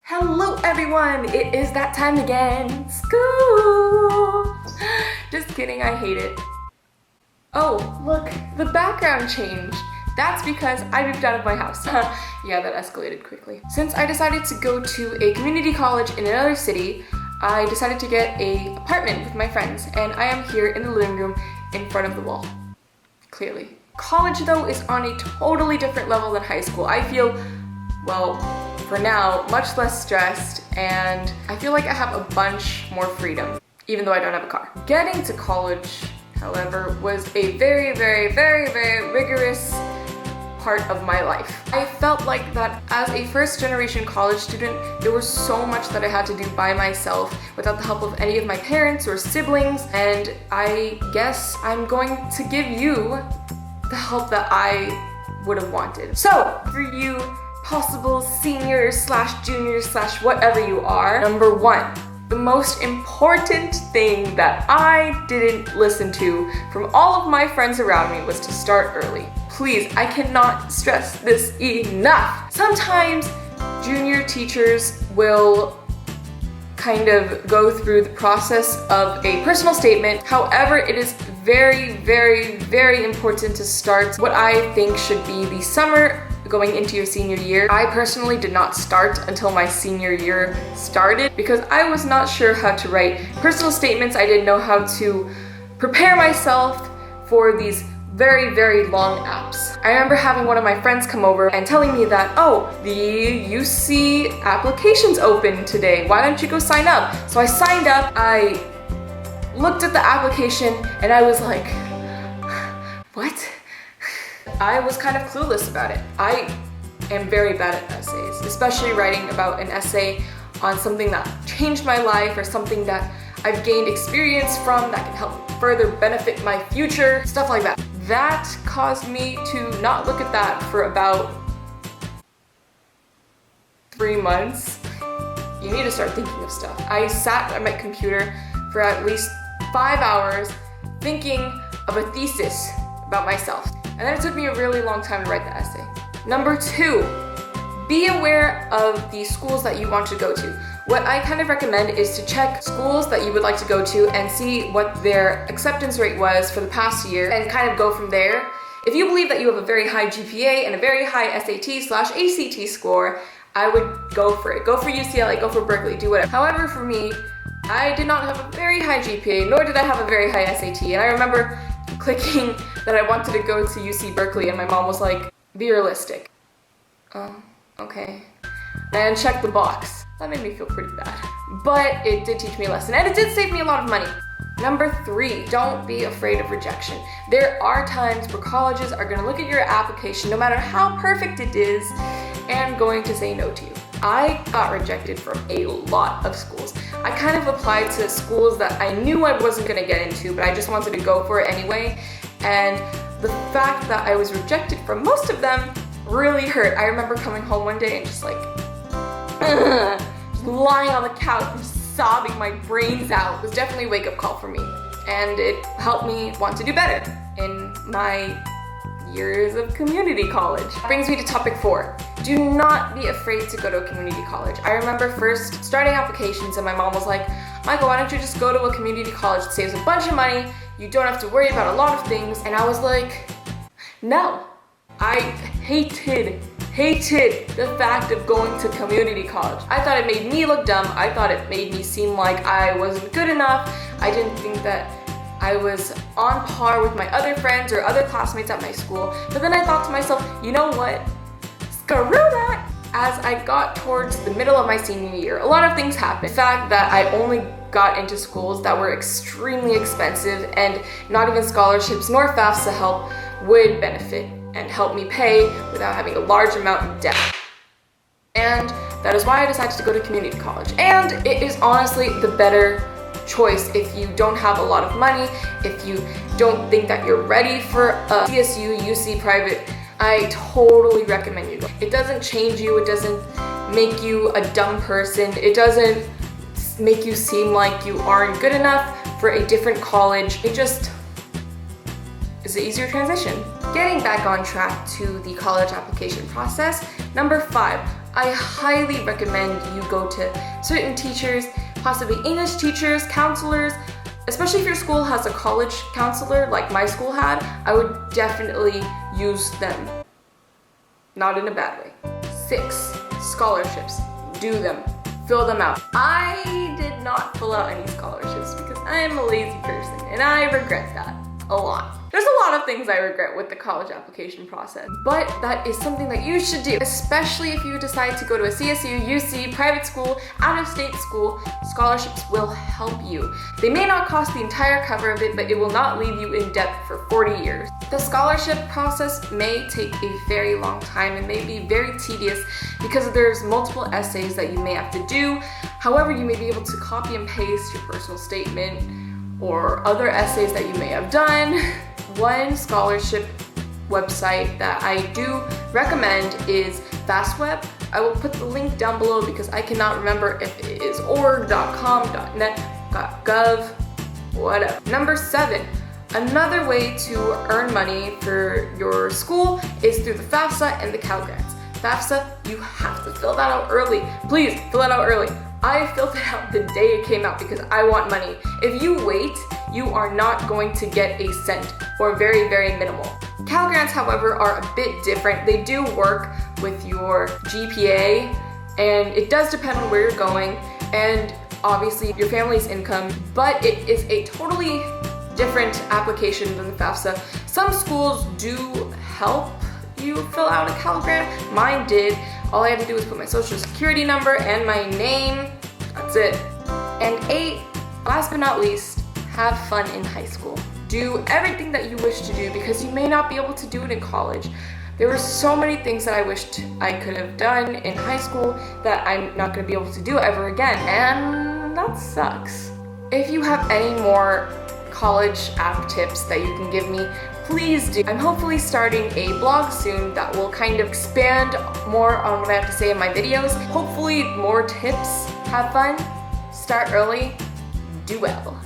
Hello everyone, it is that time again. School! Just kidding, I hate it. Oh, look, the background changed. That's because I moved out of my house. Yeah, that escalated quickly. Since I decided to go to a community college in another city, I decided to get an apartment with my friends, and I am here in the living room in front of the wall. Clearly. College though is on a totally different level than high school. I feel, well, for now, much less stressed, and I feel like I have a bunch more freedom, even though I don't have a car. Getting to college, however, was a very rigorous part of my life. I felt like that as a first-generation college student, there was so much that I had to do by myself without the help of any of my parents or siblings, and I guess I'm going to give you the help that I would have wanted. So, for you possible seniors slash juniors slash whatever you are, number one, the most important thing that I didn't listen to from all of my friends around me was to start early. Please, I cannot stress this enough. Sometimes junior teachers will kind of go through the process of a personal statement. However, it is very important to start what I think should be the summer going into your senior year. I personally did not start until my senior year started because I was not sure how to write personal statements. I didn't know how to prepare myself for these very long apps. I remember having one of my friends come over and telling me that, oh, the UC application's open today. Why don't you go sign up? So I signed up, I looked at the application, and I was like, what? I was kind of clueless about it. I am very bad at essays, especially writing about an essay on something that changed my life or something that I've gained experience from that can help further benefit my future, stuff like that. That caused me to not look at that for about 3 months. You need to start thinking of stuff. I sat at my computer for at least 5 hours thinking of a thesis about myself. And then it took me a really long time to write the essay. Number two, be aware of the schools that you want to go to. What I kind of recommend is to check schools that you would like to go to and see what their acceptance rate was for the past year and kind of go from there. If you believe that you have a very high GPA and a very high SAT/ACT score, I would go for it. Go for UCLA, go for Berkeley, do whatever. However, for me, I did not have a very high GPA, nor did I have a very high SAT, and I remember clicking that I wanted to go to UC Berkeley, and my mom was like, be realistic. Oh, okay. And check the box. That made me feel pretty bad. But it did teach me a lesson, and it did save me a lot of money. Number three, don't be afraid of rejection. There are times where colleges are gonna look at your application, no matter how perfect it is, and going to say no to you. I got rejected from a lot of schools. I kind of applied to schools that I knew I wasn't gonna get into, but I just wanted to go for it anyway. And the fact that I was rejected from most of them really hurt. I remember coming home one day and just like, just lying on the couch and sobbing my brains out. It was definitely a wake-up call for me. And it helped me want to do better in my years of community college. Brings me to topic 4. Do not be afraid to go to a community college. I remember first starting applications and my mom was like, Maiko, why don't you just go to a community college? It saves a bunch of money. You don't have to worry about a lot of things. And I was like, no. I hated the fact of going to community college. I thought it made me look dumb. I thought it made me seem like I wasn't good enough. I didn't think that I was on par with my other friends or other classmates at my school. But then I thought to myself, you know what? Screw that! As I got towards the middle of my senior year, a lot of things happened. The fact that I only got into schools that were extremely expensive and not even scholarships nor FAFSA help would benefit and help me pay without having a large amount of debt. And that is why I decided to go to community college. And it is honestly the better choice if you don't have a lot of money, if you don't think that you're ready for a CSU, UC private. I totally recommend you go. It doesn't change you, it doesn't make you a dumb person, it doesn't make you seem like you aren't good enough for a different college. It just is an easier transition. Getting back on track to the college application process, number 5, I highly recommend you go to certain teachers, possibly English teachers, counselors, especially if your school has a college counselor like my school had. I would definitely use them. Not in a bad way. 6, scholarships. Do them. Fill them out. I did not fill out any scholarships because I am a lazy person and I regret that a lot. There's a lot of things I regret with the college application process, but that is something that you should do, especially if you decide to go to a CSU, UC, private school, out-of-state school. Scholarships will help you. They may not cost the entire cover of it, but it will not leave you in debt for 40 years. The scholarship process may take a very long time and may be very tedious because there's multiple essays that you may have to do. However, you may be able to copy and paste your personal statement or other essays that you may have done. One scholarship website that I do recommend is FastWeb. I will put the link down below because I cannot remember if it is org, .com, .net, .gov, whatever. Number 7, another way to earn money for your school is through the FAFSA and the Cal Grants. FAFSA, you have to fill that out early. Please fill it out early. I filled it out the day it came out because I want money. If you wait, you are not going to get a cent, or very, very minimal. Cal Grants, however, are a bit different. They do work with your GPA, and it does depend on where you're going, and obviously your family's income, but it is a totally different application than the FAFSA. Some schools do help you fill out a Cal Grant. Mine did. All I had to do was put my social security number and my name. That's it. And 8, last but not least, have fun in high school. Do everything that you wish to do because you may not be able to do it in college. There were so many things that I wished I could have done in high school that I'm not going to be able to do ever again, and that sucks. If you have any more college app tips that you can give me, please do. I'm hopefully starting a blog soon that will kind of expand more on what I have to say in my videos. Hopefully more tips. Have fun, start early, do well.